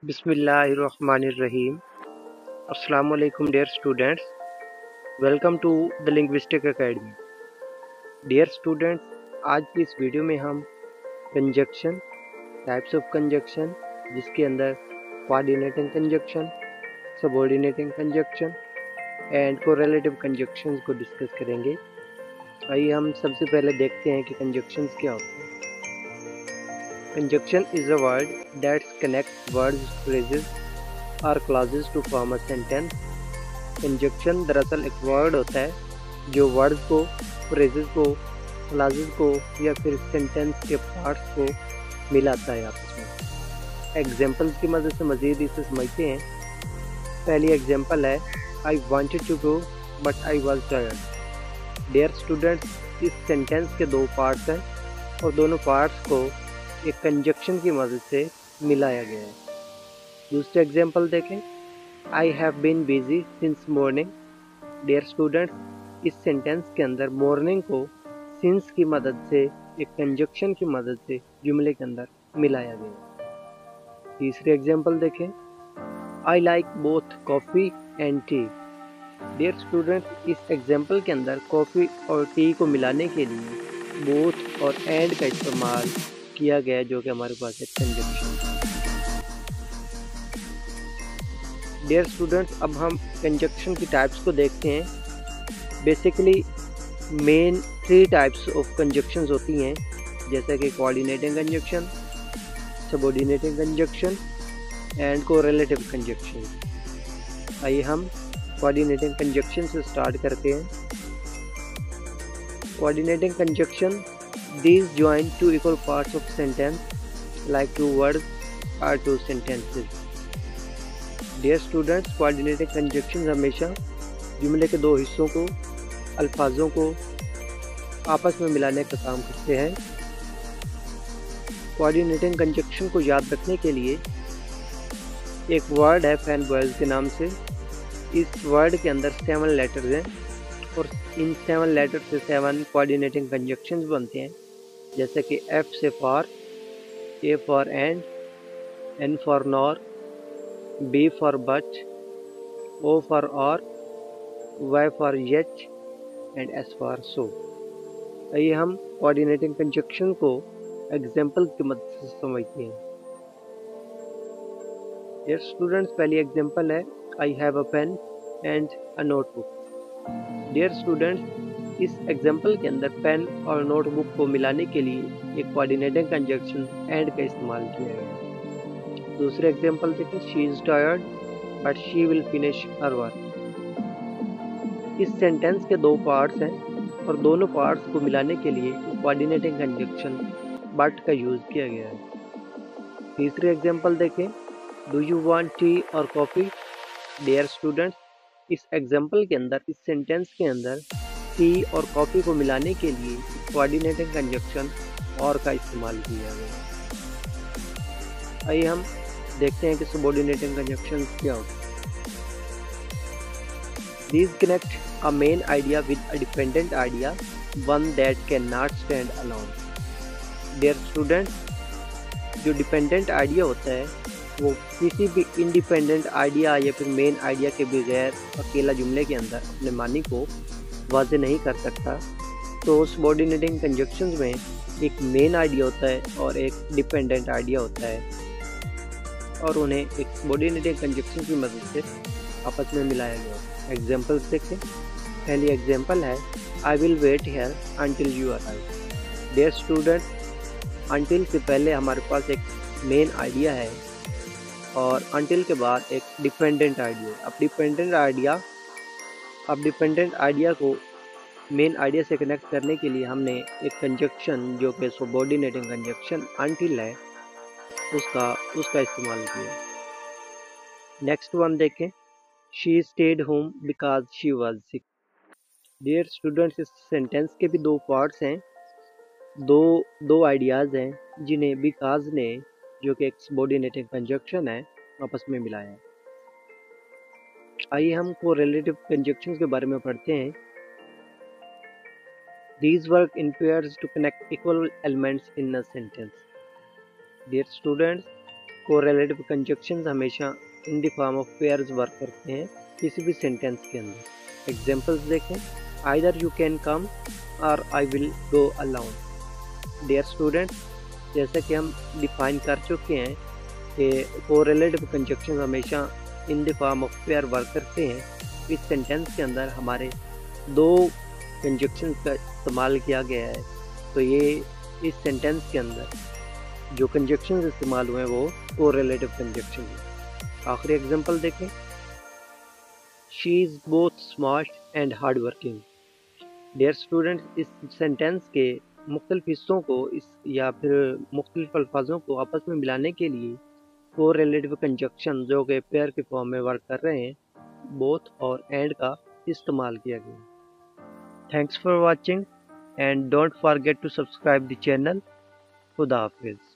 Bismillahirrahmanirrahim. Assalamu alaikum dear students. Welcome to the Linguistic Academy. Dear students, आज की इस video में हम कंजक्शन, टाइप्स ऑफ कंजक्शन जिसके अंदर coordinating conjunction, subordinating conjunction and correlative conjunctions को डिस्कस करेंगे। आइए हम सबसे पहले देखते हैं कि कंजक्शंस क्या होते हैं। Conjunction is a word that connects words, phrases or clauses to form a sentence. Conjunction दरअसल एक वर्ड होता है जो वर्ड्स को, फ्रेजेस को, क्लॉजेस को या फिर सेंटेंस के पार्ट्स को मिलाता है आपस में। एग्जाम्पल्स की मदद से मज़ीद इसे समझते हैं। पहली एग्जाम्पल है I wanted to go but I was tired. Dear students, इस सेंटेंस के दो पार्ट्स हैं और दोनों पार्ट्स को एक कंजक्शन की मदद से मिलाया गया है। दूसरा एग्जाम्पल देखें, I have been busy since morning. Dear students, इस सेंटेंस के अंदर मॉर्निंग को सिंस की मदद से एक कंजक्शन की मदद से जुमले के अंदर मिलाया गया है। तीसरे एग्जाम्पल देखें, I like both coffee and tea. Dear students, इस एग्जाम्पल के अंदर कॉफ़ी और टी को मिलाने के लिए बोथ और एंड का इस्तेमाल किया गया जो कि हमारे पास एक कंजक्शन है। डियर स्टूडेंट्स, अब हम कंजक्शन की टाइप्स को देखते हैं। Basically main 3 types of conjunctions होती हैं, जैसे कि coordinating conjunction, subordinating conjunction and correlative conjunction. आइए हम कोऑर्डिनेटिंग कंजक्शन से स्टार्ट करते हैं। Coordinating conjunction, these join two equal parts of sentence like two words or two sentences. Dear students, coordinating conjunctions हमेशा जुमले के दो हिस्सों को, अल्फाजों को आपस में मिलाने का काम करते हैं। कोऑर्डिनेटिंग कंजक्शन को याद रखने के लिए एक वर्ड है फैन बॉयज के नाम से। इस वर्ड के अंदर 7 लेटर्स हैं और इन 7 लेटर से 7 कोऑर्डिनेटिंग कंजक्शंस बनते हैं, जैसे कि F से for, A for and, N for nor, B for but, O for और, Y for yet and S for so. आइए हम कोऑर्डिनेटिंग कंजक्शन को एग्जाम्पल की मदद से समझते हैं। डियर स्टूडेंट्स, पहली एग्जाम्पल है I have a pen and a notebook. Dear students, इस एग्जाम्पल के अंदर पेन और नोटबुक को मिलाने के लिए एक कोऑर्डिनेटिंग कंजक्शन एंड का इस्तेमाल किया गया। दूसरे एग्जाम्पल देखिए, she is tired but she will finish her work. इस सेंटेंस के दो पार्ट्स हैं और दोनों पार्ट्स को मिलाने के लिए कोऑर्डिनेटिंग कंजक्शन बट का यूज़ किया गया है। तीसरे एग्जाम्पल देखें, डू यू वांट टी और कॉफ़ी। डियर स्टूडेंट्स, इस एग्जाम्पल के अंदर, इस सेंटेंस के अंदर टी और कॉफ़ी को मिलाने के लिए कोऑर्डिनेटिंग कंजक्शन और का इस्तेमाल किया गया। आइए हम देखते हैं कि सबऑर्डिनेटिंग कंजक्शन क्या होता है। These connect a main idea with a dependent idea, one that cannot stand alone. Dear students, जो डिपेंडेंट आइडिया होता है वो किसी भी इंडिपेंडेंट आइडिया या फिर मेन आइडिया के बगैर अकेला जुमले के अंदर अपने मानी को वाज़े नहीं कर सकता। तो सबऑर्डिनेटिंग कंजक्शंस में एक मेन आइडिया होता है और एक डिपेंडेंट आइडिया होता है और उन्हें एक सबऑर्डिनेटिंग कंजक्शन की मदद से आपस में मिलाया गया। एग्जाम्पल्स देखें। पहली एग्जाम्पल है I will wait here until you arrive. Dear student, until से पहले हमारे पास एक मेन आइडिया है और अंटिल के बाद एक डिपेंडेंट आइडिया। अब डिपेंडेंट आइडिया को मेन आइडिया से कनेक्ट करने के लिए हमने एक कंजक्शन जो कि सबऑर्डिनेटिंग कंजक्शन अंटिल है उसका इस्तेमाल किया। नेक्स्ट वन देखें, she stayed home because she was sick. Dear students, इस सेंटेंस के भी दो पार्ट्स हैं, दो आइडियाज़ हैं जिन्हें बिकॉज ने, जो कि एक सबऑर्डिनेटिंग कंजक्शन है, आपस में मिलाया है। आइए हम कोरिलेटिव कंजक्शंस के बारे में पढ़ते हैं। These work in pairs to connect equal elements in a sentence. Dear students, correlative conjunctions हमेशा in the form of pairs work करते हैं किसी भी सेंटेंस के अंदर। एग्जांपल्स देखें, आइदर यू कैन कम और I will go alone. Dear students, जैसा कि हम डिफाइन कर चुके हैं कि कोरिलेटिव कंजक्शंस हमेशा in the form of pair work करते हैं। इस सेंटेंस के अंदर हमारे दो कंजक्शंस का इस्तेमाल किया गया है, तो ये इस सेंटेंस के अंदर जो कंजक्शंस इस्तेमाल हुए हैं वो कोरिलेटिव कंजक्शन है। आखिरी एग्जांपल देखें, she is both smart and hard working. Dear students, इस सेंटेंस के मुख्तलिफ हिस्सों को या फिर मुख्तलिफ अल्फाजों को आपस में मिलाने के लिए कोरिलेटिव कंजक्शन जो कि पेयर के फॉर्म में वर्क कर रहे हैं, बोथ और एंड का इस्तेमाल किया गया। Thanks for watching and don't forget to subscribe the channel. खुदा हाफिज़।